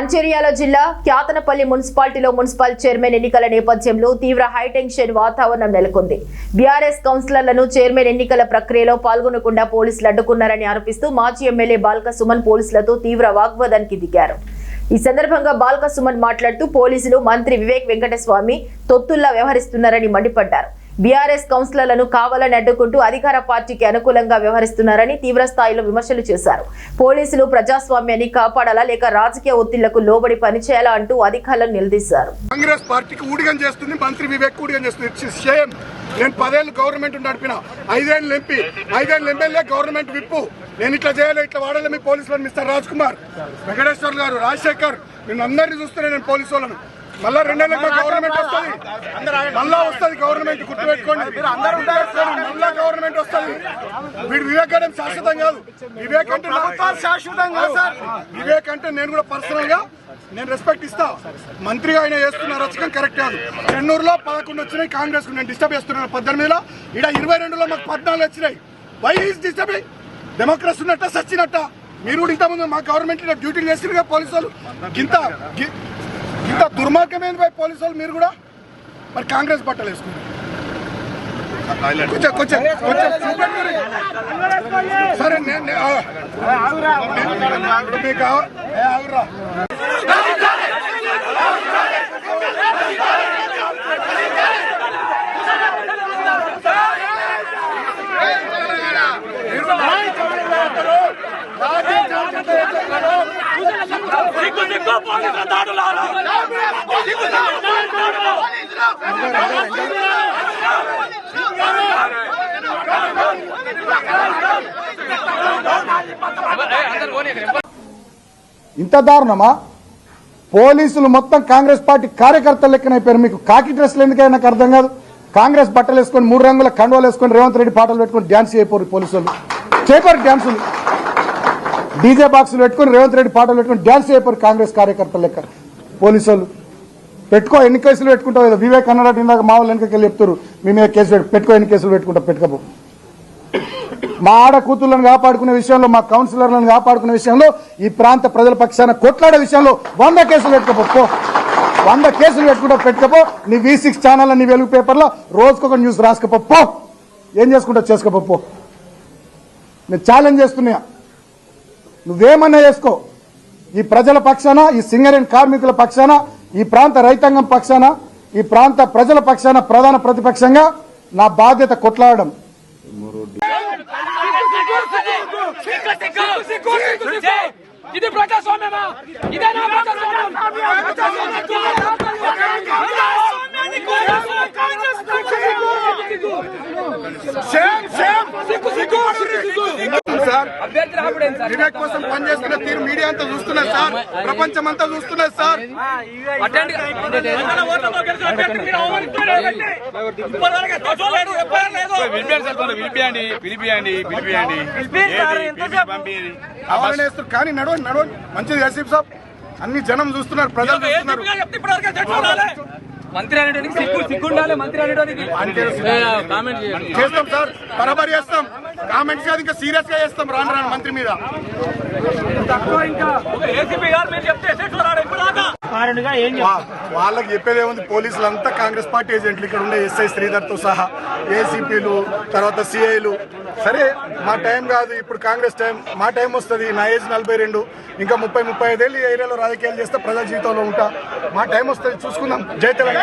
మంచిర్యాల జిల్లా క్యాతనపల్లి మున్సిపాలిటీలో municipal chairman ఎన్నికల నేపథ్యంలో తీవ్ర హైటెన్షన్ వాతావరణం నెలకొంది. బీఆర్ఎస్ కౌన్సిలర్లను చైర్మన్ ఎన్నికల ప్రక్రియలో పాల్గొనకుండా పోలీసులు అడ్డుకున్నారని ఆరోపిస్తూ మాజీ ఎమ్మెల్యే బాల్క సుమన్ పోలీసులతో తీవ్ర వాగ్వాదానికి దిగారు. ఈ సందర్భంగా బాల్క సుమన్ మాట్లాడుతూ పోలీసులు మంత్రి వివేక్ వెంకటస్వామి తొత్తుల్లా వ్యవహరిస్తున్నారని మండిపడ్డారు. బీఆర్ఎస్ కౌన్సిలర్లను కావాలని అడ్డుకుంటూ అధికార పార్టీకి అనుకూలంగా వ్యవహరిస్తున్నారని తీవ్ర స్థాయిలో విమర్శలు చేశారు. పోలీసులు ప్రజాస్వామ్యాన్ని కాపాడాలా లేక రాజకీయ ఒత్తిళ్లకు లోబడి పనిచేయాలా అంటూ అధికారులను నిలదీశారు. కాంగ్రెస్ పార్టీకి ఊడిగం చేస్తుంది, మంత్రి వివేక్ ఊడిగం చేస్తుంది. నేను 10 ఏళ్ళు గవర్నమెంట్ నడిపిన, 5 ఏళ్ళు ఎంపీ, 5 ఏళ్ళు ఎమ్మెల్యే, గవర్నమెంట్ విప్పు. నేను ఇట్లా చేయాలి, ఇట్లా వాడాలి. మీ పోలీసులను మిస్టర్ రాజ్ కుమార్, వెంకటేశ్వర్ గారు, రాజశేఖర్, నేను అందరినీ చూస్తున్నాను. నేను పోలీసు వాళ్ళను మళ్ళా 2 ఏళ్ళకి గవర్నమెంట్ వస్తుంది, మళ్ళా వస్తుంది గవర్నమెంట్, గుర్తుపెట్టుకోండి. మళ్ళా గవర్నమెంట్ వస్తుంది. వీడు వివేక్ అంటే శాశ్వతం కాదు. వివేక్ అంటే శాశ్వతం కాదు సార్. వివేక్ అంటే నేను కూడా పర్సనల్ గా నేను రెస్పెక్ట్ ఇస్తా. మంత్రిగా ఆయన చేస్తున్న రచకం కరెక్ట్ కాదు. చెన్నూరులో 11 వచ్చినాయి కాంగ్రెస్ కు, నేను డిస్టర్బ్ చేస్తున్నాను. 18లో ఇక్కడ 22లో మాకు 14 వచ్చినాయి. Why is disturbing? డెమోక్రసీ ఉన్నట్ట సచ్చినట్ట? మీరు కూడా ఇంతకుముందు మా గవర్నమెంట్ డ్యూటీలు చేస్తున్నారు పోలీసు వాళ్ళు. ఇంత దుర్మార్గమైంది పోలీసు వాళ్ళు. మీరు కూడా మరి కాంగ్రెస్ బట్టలు వేసుకున్నారు. సరే ఇంత దారుణమా? పోలీసులు మొత్తం కాంగ్రెస్ పార్టీ కార్యకర్తలు లెక్కనైపోయారు. మీకు కాకి డ్రెస్లు ఎందుకైనా నాకు అర్థం కాదు. కాంగ్రెస్ బట్టలు వేసుకొని 3 రంగుల కండువాలు వేసుకొని రేవంత్ రెడ్డి పాటలు పెట్టుకొని డ్యాన్స్ చేయపోరు పోలీసులు. చేయపోరు డ్యాన్సులు, డీజే బాక్సులు పెట్టుకొని రేవంత్ రెడ్డి పాటలు పెట్టుకొని డ్యాన్స్ చేయపోరు కాంగ్రెస్ కార్యకర్తలు లెక్క పోలీసులు. పెట్టుకో, ఎన్ని కేసులు పెట్టుకుంటావు? ఏదో వివేక్ అన్నట్టు ఇందాక మా వాళ్ళు వెనకకి వెళ్ళి చెప్తారు, మీ మీద కేసు పెట్టుకో, ఎన్ని కేసులు పెట్టుకుంటా పెట్టుకోబో. మా ఆడ కూతుర్లను కాపాడుకునే విషయంలో, మా కౌన్సిలర్లను కాపాడుకునే విషయంలో, ఈ ప్రాంత ప్రజల పక్షాన కొట్లాడే విషయంలో 100 కేసులు పెట్టుకోపో. 100 కేసులు పెట్టుకోపో. నీ V6 ఛానల్, నీ వెలుగు పేపర్లో రోజుకొక న్యూస్ రాసుకోపో. ఏం చేసుకుంటా చేసుకోపో. నేను ఛాలెంజ్ చేస్తున్నా, నువ్వేమన్నా చేసుకో. ఈ ప్రజల పక్షాన, ఈ సింగరేణి కార్మికుల పక్షాన, ఈ ప్రాంత రైతాంగం పక్షాన, ఈ ప్రాంత ప్రజల పక్షాన ప్రధాన ప్రతిపక్షంగా నా బాధ్యత కొట్లాడడం. ఇది ప్రజాస్వామ్యమా? ఇదేనా ప్రజాస్వామ్యం? వివేక్ కోసం పనిచేస్తున్న తీరు మీడియా అంతా చూస్తున్నారు సార్, ప్రపంచం అంతా చూస్తున్నారు సార్. కానీ నడవండి మంచిది ఎస్పీ సాబ్, అన్ని జనం చూస్తున్నారు, ప్రజలు చూస్తున్నారు. మంత్రి అనేటానికి సిగ్గుండాలి. మంత్రి అనేటానికి చేస్తాం సార్, బరాబర్ చేస్తాం. కామెంట్స్ కాదు, ఇంకా సీరియస్ గా చేస్తాం రాను మంత్రి మీద. వాళ్ళకి చెప్పేది ఏముంది? పోలీసులు అంతా కాంగ్రెస్ పార్టీ ఏజెంట్లు, ఇక్కడ ఉండే ఎస్ఐ శ్రీధర్ తో సహా, ఏసీపీలు, తర్వాత సిఐలు. సరే, మా టైం కాదు ఇప్పుడు, కాంగ్రెస్ టైం. మా టైం వస్తుంది. నా ఏజ్ 42, ఇంకా 30-35 ఏళ్ళు ఈ ఏరియాలో రాజకీయాలు చేస్తే ప్రజల జీవితంలో ఉంటా. మా టైం వస్తుంది, చూసుకుందాం. జై తెలంగాణ.